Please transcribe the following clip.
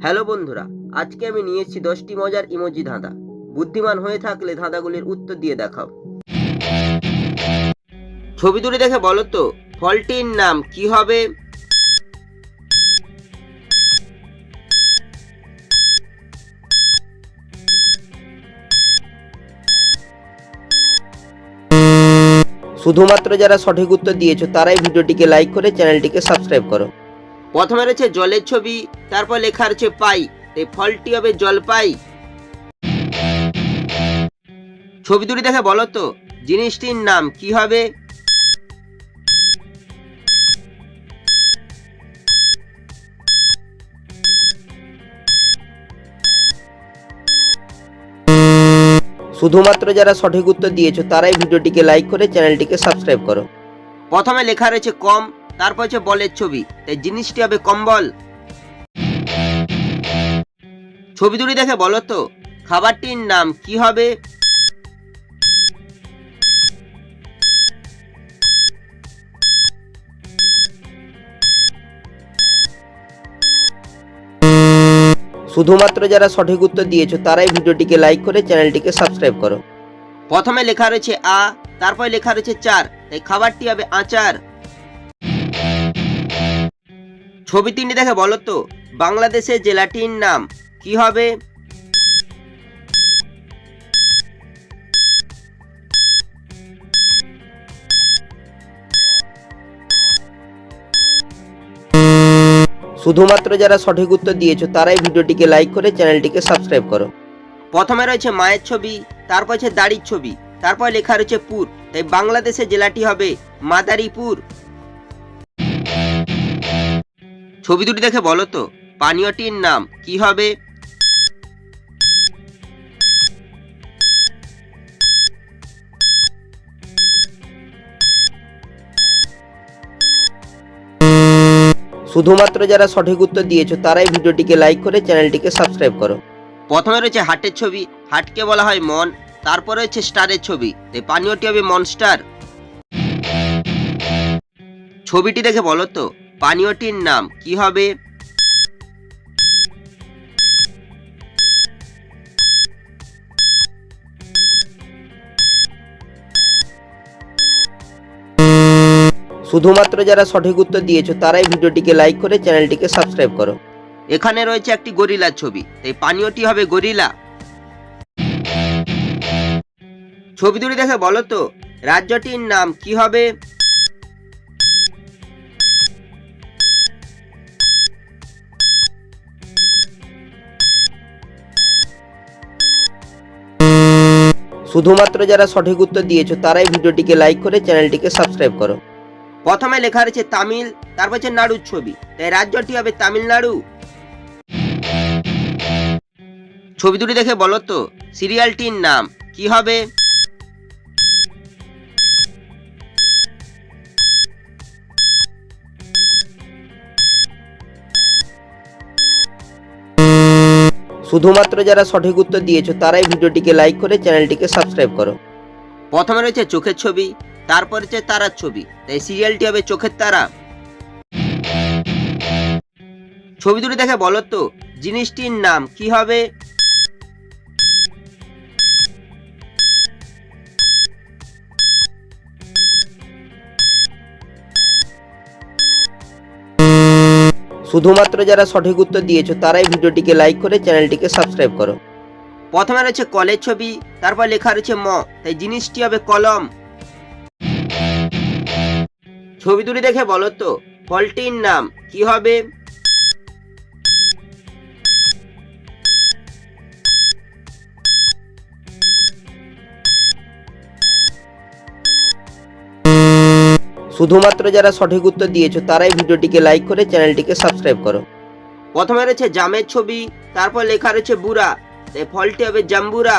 Hello বন্ধুরা, আজকে আমি নিয়ে এসেছি 10টি মজার ইমোজি ধাঁধা। বুদ্ধিমান হয়ে থাকলে ধাঁধাগুলির উত্তর দিয়ে দেখাও। ছবি তুলে দেখে বলো তো ফলটির নাম কি হবে? শুধুমাত্র যারা সঠিক উত্তর দিয়েছো তারাই ভিডিওটিকে লাইক করে চ্যানেলটিকে সাবস্ক্রাইব করো। প্রথমে রয়েছে জলের ছবি, তারপর লেখা রয়েছে পাই, তাই ফলটি হবে জলপাই। ছবি দুটি দেখে বলো তো জিনিসটির নাম কি হবে? শুধুমাত্র যারা সঠিক উত্তর দিয়েছো তারাই ভিডিওটিকে লাইক করে চ্যানেলটিকে সাবস্ক্রাইব করো। প্রথমে লেখা রয়েছে কম, তারপর হচ্ছে বলের ছবি, তাই জিনিসটি হবে কম্বল। ছবি দুটি দেখে বলো তো খাবারটির নাম কি হবে? শুধুমাত্র যারা সঠিক উত্তর দিয়েছো তারাই ভিডিওটিকে লাইক করে চ্যানেলটিকে সাবস্ক্রাইব করো। প্রথমে লেখা রয়েছে আ, তারপর লেখা রয়েছে চার, তাই খাবারটি হবে আচার। ছবি তিনটি দেখে বলো তো বাংলাদেশের জেলাটির নাম কি হবে? শুধুমাত্র যারা সঠিক উত্তর দিয়েছো তারাই ভিডিওটিকে লাইক করে চ্যানেলটিকে সাবস্ক্রাইব করো। প্রথমে রয়েছে মায়ের ছবি, তারপর হচ্ছে দাড়ির ছবি, তারপর লেখা রয়েছে পুর, তাই বাংলাদেশের জেলাটি হবে মাদারীপুর। ছবি দুটি দেখে বলো তো পানীয়টির নাম কি হবে? শুধুমাত্র যারা সঠিক উত্তর দিয়েছো তারাই ভিডিওটিকে লাইক করে চ্যানেলটিকে সাবস্ক্রাইব করো। প্রথমে রয়েছে হার্টের ছবি, হার্টকে বলা হয় মন, তারপর রয়েছে স্টারের ছবি, তাই পানীয়টি হবে মনস্টার। ছবিটি দেখে বলো তো পানীয়টির নাম কি হবে? শুধুমাত্র যারা সঠিক উত্তর দিয়েছো তারাই ভিডিওটিকে লাইক করে চ্যানেলটিকে সাবস্ক্রাইব করো। এখানে রয়েছে একটি গরিলার ছবি, তাই পানীয়টি হবে গরিলা। ছবি দুটি দেখে বলো তো রাজ্যটির নাম কি হবে? শুধুমাত্র যারা সঠিক উত্তর দিয়েছো তারাই ভিডিওটিকে লাইক করে চ্যানেলটিকে সাবস্ক্রাইব করো। প্রথমে লেখা রয়েছে তামিল, তারপর হচ্ছে নাড়ুর ছবি, তাই রাজ্যটি হবে তামিলনাড়ু। ছবি দুটি দেখে বলো তো সিরিয়ালটির নাম কি হবে? শুধুমাত্র যারা সঠিক উত্তর দিয়েছো তারাই ভিডিওটিকে লাইক করে চ্যানেলটিকে সাবস্ক্রাইব করো। প্রথমে রয়েছে চোখের ছবি, তারপর হচ্ছে তারার ছবি, তাই সিরিয়ালটি হবে চোখের তারা। ছবি দুটি দেখে বলো তো জিনিসটির নাম কি হবে? শুধুমাত্র যারা সঠিক উত্তর দিয়েছো তারাই ভিডিওটিকে লাইক করে চ্যানেলটিকে সাবস্ক্রাইব করো। প্রথমে রয়েছে কলের ছবি, তারপর লেখা রয়েছে ম, তাই জিনিসটি হবে কলম। ছবি দুটি দেখে বলো তো ফলটির নাম কি হবে? শুধুমাত্র যারা সঠিক উত্তর দিয়েছো তারাই ভিডিওটিকে লাইক করে চ্যানেলটিকে সাবস্ক্রাইব করো। প্রথমে রয়েছে জামের ছবি, তারপর লেখা রয়েছে বুড়া, তাই ফলটি হবে জাম্বুরা।